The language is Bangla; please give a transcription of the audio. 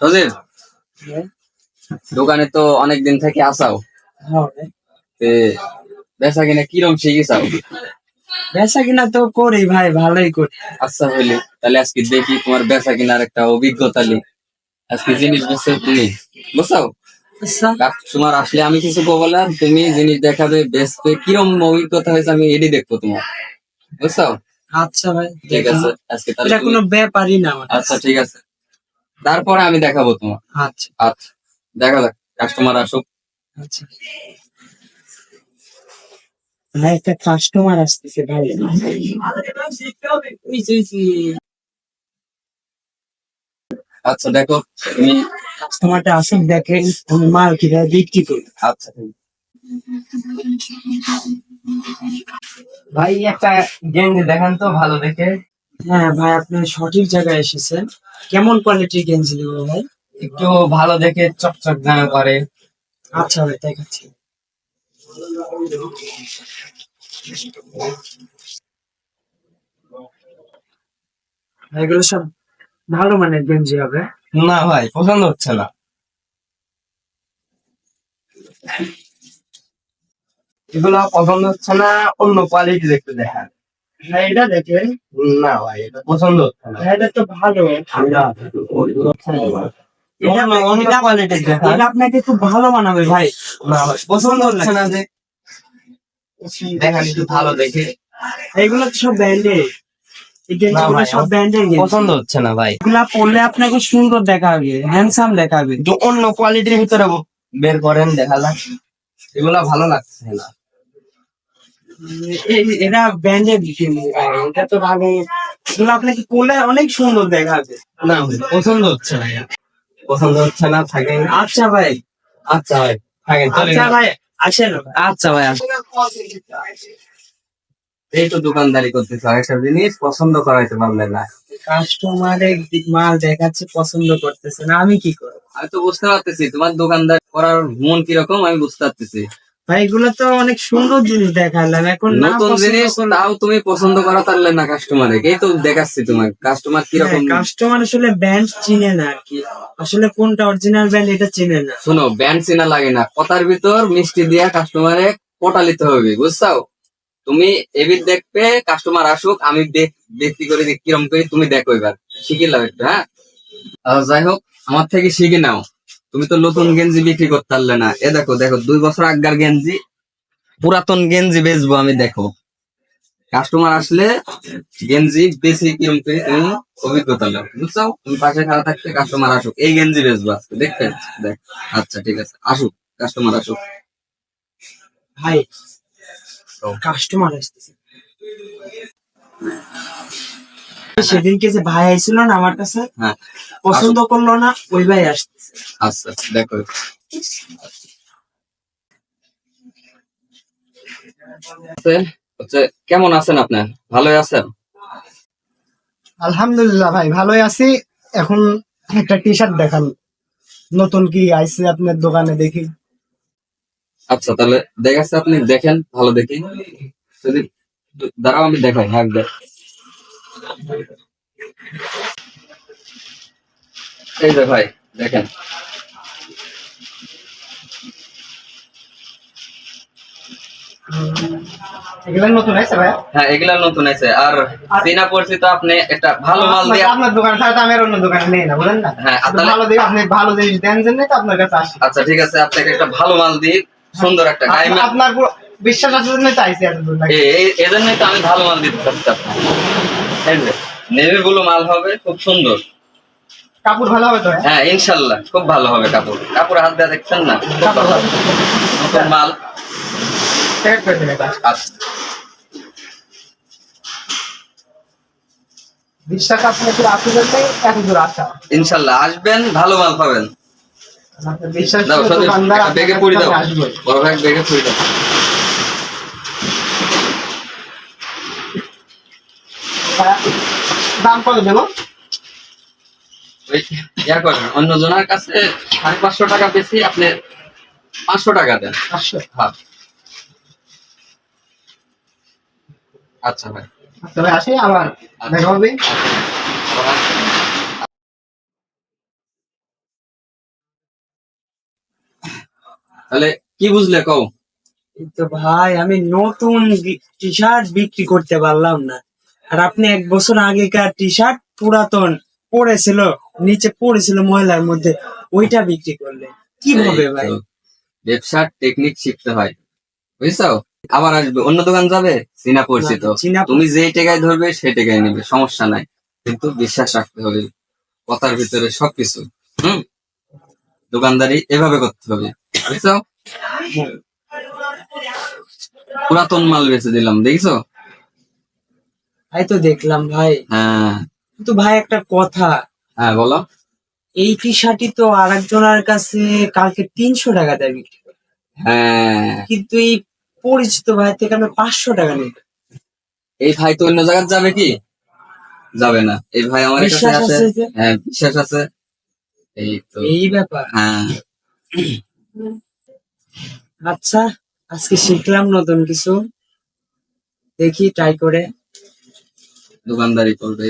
সজীব, হ্যাঁ, দোকানে তো অনেকদিন থেকে আসাও, হ্যাঁ। তে বেচা কিনা কিরম শিখেছাও? বেচা কিনা তো করি ভাই, ভালোই করি। আচ্ছা হইলে তাহলে আজকে দেখি তোমার বেচা কিনার একটা অভিজ্ঞতা নি। আজকে জিনিস বুঝছো তুমি, বুঝছো? আচ্ছা, তোমার আসলে আমি কিছু বলবো না, তুমি জিনিস দেখাবে বেচবে, কিরম অভিজ্ঞতা হয়েছে আমি এডি দেখবো তোমার, বুঝছো? আচ্ছা ভাই, ঠিক দেখুন। আছে, আজকে তাহলে এটা তুমি, কোনো ব্যাপারই না আমার আচ্ছা কাছে। ঠিক আছে, তারপরে আমি দেখাবো তোমার। আচ্ছা, আচ্ছা, দেখা যাক, কাস্টমার আসুক। আচ্ছা। ভাই, একটা কাস্টমার আসতেছে ভাই। আচ্ছা দেখো তুমি, কাস্টমারটা আসুক, দেখেন আমি মাল কিভাবে বিক্রি করি। আচ্ছা ভাই একটা গেঞ্জি দেখান তো ভালো দেখে। হ্যাঁ ভাই, আপনি সঠিক জায়গায় এসেছেন। কেমন কোয়ালিটির গেঞ্জি দিব ভাই? একটু ভালো দেখে চকচক যেন করে। আচ্ছা ভাই, দেখাচ্ছি। এগুলো সব ভালো মানের গেঞ্জি হবে। না ভাই পছন্দ হচ্ছে না, এগুলো পছন্দ হচ্ছে না, অন্য কোয়ালিটি একটু দেখান। হ্যাঁ, এটা দেখেন। না ভাই এটা পছন্দ হচ্ছে না। হ্যাঁ, এটা তো ভালো। অন্য কোয়ালিটি দেখান। এটা আপনাকে খুব ভালো মানাবে ভাই। না ভাই পছন্দ হচ্ছে না যে, দেখান একটু ভালো দেখে। এগুলো তো সব ব্র্যান্ডের। এই না গেঞ্জিগুলো ভাই সব ব্র্যান্ডের গেঞ্জি। পছন্দ হচ্ছে না ভাই, এগুলা পরলে আপনাকে সুন্দর দেখাবে, হ্যান্ডসাম দেখাবে। একটু অন্য কোয়ালিটির ভিতরে বের করেন, দেখা যাক। এগুলা ভালো লাগছে না। এরা ব্র্যান্ডের গেঞ্জি ভাই, এটা তো ভালো। এগুলো আপনাকে পরলে অনেক সুন্দর দেখাবে। না ভাই পছন্দ হচ্ছে না, পছন্দ হচ্ছে না, থাকেন। আচ্ছা ভাই, আচ্ছা ভাই থাকেন, চলে আচ্ছা গেলাম। ভাই, আসেন। আচ্ছা ভাই আসেন। এই তো দোকানদারি করতেছো, একটা জিনিস পছন্দ করাইতে পারলে না। কাস্টমারের মাল দেখাচ্ছে, পছন্দ করতেছে না, আমি কি করব? আমি তো বুঝতে পারতেছি তোমার দোকানদার করার মন কিরকম, আমি বুঝতে পারতেছি। ভাই, এগুলো তো অনেক সুন্দর জিনিস দেখালাম, এখন না নতুন পছন্দ জিনিস করলে। তাও তুমি পছন্দ করা পারলে না কাস্টমারে, এই তো দেখাচ্ছি তোমার কাস্টমার কিরকম। কাস্টমার আসলে ব্র্যান্ড চিনে না আর কি। আসলে কোনটা অরিজিনাল ব্র্যান্ড এটা চিনে না। শোনো, ব্যান্ড চেনা লাগে না, কথার ভিতর মিষ্টি দিয়া কাস্টমারে পটালিতে হবে, বুঝছাও? তুমি এবির দেখবে, কাস্টমার আসুক, আমি ব্যক্তি করে কিরম করি তুমি দেখো, এবার শিখে নাও একটু, হ্যাঁ? যাই হোক, আমার থেকে শিখে নাও। তুমি তো নতুন গেঞ্জি বিক্রি করতে পারলে না, এ দেখো দেখো 2 বছর আগের গেঞ্জি, পুরাতন গেঞ্জি বেচবো আমি, দেখো কাস্টমার আসলে গেঞ্জি বেশি কিরম করে তুমি অভিজ্ঞতা নাও, বুঝছো? তুমি পাশে খারাপ থাকতে কাস্টমার আসুক, এই গেঞ্জি বেচবো আজকে, দেখতে দেখ। আচ্ছা ঠিক আছে, আসুক, কাস্টমার আসুক। ভাই, কাস্টমার আসতেছে। সেদিনকে যে ভাই আইছিল না আমার কাছে, হ্যাঁ, পছন্দ করলো না, ওই ভাই আসতেছে। আচ্ছা দেখো। হচ্ছে, কেমন আছেন আপনার? ভালোই আছেন? আলহামদুলিল্লাহ ভাই, ভালোই আছি। এখন একটা টি শার্ট দেখান, নতুন কি আইছে আপনার দোকানে দেখি। আচ্ছা তাহলে দেখাচ্ছে, আপনি দেখেন ভালো দেখি। যদি দাঁড়াও আমি দেখাই, হ্যাঁ দেখ। এই যে ভাই, দেখেন। এগুলো নতুন আছে ভাই? হ্যাঁ এগুলা নতুন আছে, আর চীনা পরিচিত আপনি একটা ভালো মাল দিয়ে। আপনার দোকান ছাড়া তো আমি আর অন্য দোকানে নেই না, বুঝলেন না? হ্যাঁ ভালো দিকে আপনি ভালো জিনিস দেন জন্য তো আপনার কাছে আসি। আচ্ছা ঠিক আছে, আপনাকে একটা ভালো মাল দিই, সুন্দর একটা আপনার পুরো বিশ্বাস আছে জন্য তো আইসি এত দূর লাগে। এই জন্যই তো আমি ভালো মাল দিতে চাচ্ছি আপনাকে। এই যে নেভি ব্লু মাল হবে, খুব সুন্দর। কাপড় ভালো হবে তো? হ্যাঁ ইনশাল্লাহ খুব ভালো হবে কাপড়, কাপড় হাত দিয়ে দেখছেন না, খুব ভালো হবে। নতুন মাল। আচ্ছা বিশ্বাস আপনার আছে জন্য এত দূর আসা। ইনশাল্লাহ আসবেন, ভালো মাল পাবেন। বিশ্বাস দাও সজীব, একটা বেগে পুরি দাও, আসবো। বড় ভাই বেগে পুরি দাও। দাম কত দেবো? ওই ইয়া করেন, অন্য জনের কাছে 550 টাকা বেশি, আপনি 500 টাকা দেন। 500? হ্যাঁ আচ্ছা ভাই। তবে আসি, আবার দেখা হবে। আচ্ছা। তাহলে কি বুঝলে কও? তো ভাই আমি নতুন টি শার্ট বিক্রি করতে পারলাম না, আর আপনি 1 বছর আগেকার টি শার্ট পুরাতন পড়েছিল, নিচে পড়েছিল ময়লার মধ্যে, ওইটা বিক্রি করলে কিভাবে এই ভাই? তো, ব্যবসার টেকনিক শিখতে হয়, বুঝছো? আবার আসবে, অন্য দোকান যাবে, চিনা পরিচিত, চীনা তুমি যেই টাকায় ধরবে সেই টাকায় নিবে, সমস্যা নাই, কিন্তু বিশ্বাস রাখতে হবে কথার ভিতরে সবকিছু। হুম, দোকানদারি এভাবে করতে হবে, বুঝছো? পুরাতন মাল বেচে দিলাম, দেখছো? তাই তো দেখলাম ভাই। হ্যাঁ, কিন্তু ভাই একটা কথা, হ্যাঁ বলো। এই টি শার্টই তো আরেকজনের কাছে কালকে 300 টাকা দেয় বিক্রি করে। হ্যাঁ, কিন্তু এই পরিচিত ভাই থেকে আমি 500 টাকা নিই। এই ভাই তো অন্য জায়গায় যাবে কি? যাবে না, এই ভাই আমার কাছে বিশ্বাস আসে। আছে যে, হ্যাঁ, বিশ্বাস আছে, এই তো। এই ব্যাপার। হ্যাঁ, আচ্ছা, আজকে শিখলাম নতুন কিছু, দেখি ট্রাই করে। দোকানদারি করবে।